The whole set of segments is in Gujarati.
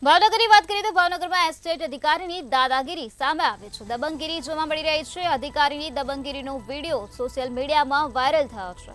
ભાવનગરની વાત કરીએ તો ભાવનગરમાં એસ્ટેટ અધિકારીની દાદાગીરી સામે આવે છે. દબંગગીરી જોવા મળી રહી છે. અધિકારીની દબંગગીરીનો વિડીયો સોશિયલ મીડિયામાં વાયરલ થયો છે.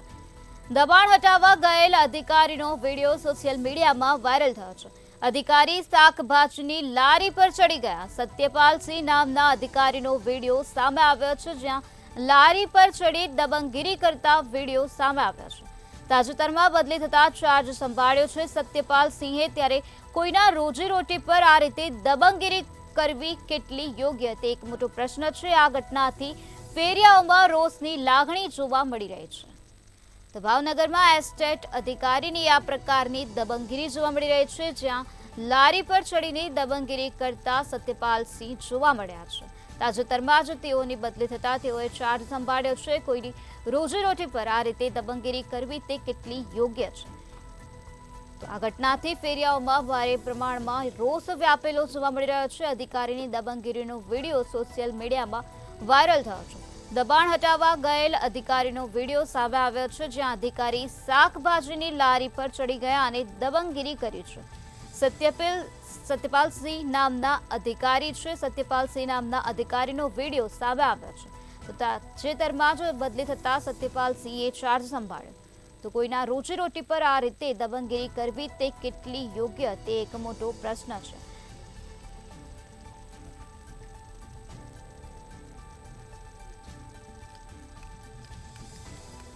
દબાણ હટાવવા ગયેલ અધિકારીનો વિડીયો સોશિયલ મીડિયામાં વાયરલ થયો છે. અધિકારી શાકભાજીની લારી પર ચડી ગયા. સત્યપાલસિંહ નામના અધિકારીનો વિડીયો સામે આવ્યો છે, જ્યાં લારી પર ચડી દબંગગીરી કરતા વિડીયો સામે આવ્યો છે. તાજેતરમાં બદલી થતા ચાર્જ સંભાળ્યો છે સત્યપાલ સિંહે, ત્યારે કોઈના રોજીરોટી પર આ રીતે દબંગગીરી કરવી કેટલી યોગ્ય તે એક મોટો પ્રશ્ન છે. આ ઘટનાથી ફેરિયાઓમાં રોષની લાગણી જોવા મળી રહી છે. તો ભાવનગરમાં એસ્ટેટ અધિકારીની આ પ્રકારની દબંગગીરી જોવા મળી રહી છે, જ્યાં લારી પર ચડીને દબંગગીરી કરતા સત્યપાલ સિંહ જોવા મળ્યા છે. તાજેતરમાં જ તેઓની બદલી થતા તેઓએ ચાર્જ સંભાળ્યો છે. કોઈની રોજીરોટી પર આ રીતે દબંગગીરી કરવી તે કેટલી યોગ્ય છે. તો આ ઘટનાથી ફેરિયાઓમાં ભારે પ્રમાણમાં રોષ વ્યાપેલો જોવા મળી રહ્યો છે. અધિકારીની દબંગગીરીનો વિડીયો સોશિયલ મીડિયામાં વાયરલ થયો છે. દબાણ હટાવવા ગયેલ અધિકારીનો વિડીયો સામે આવ્યો છે, જ્યાં અધિકારી શાકભાજીની લારી પર ચડી ગયા અને દબંગગીરી કરી છે. સત્યપાલસિંહ નામના અધિકારી છે. સત્યપાલસિંહ નામના અધિકારીનો વિડીયો સામે આવ્યો છે. તો તાજેતરમાં જ બદલી થતા સત્યપાલસિંહે ચાર્જ સંભાળ્યો. તો કોઈના રોજીરોટી પર આ રીતે દબંગગીરી કરવી તે કેટલી યોગ્ય તે એક મોટો પ્રશ્ન છે.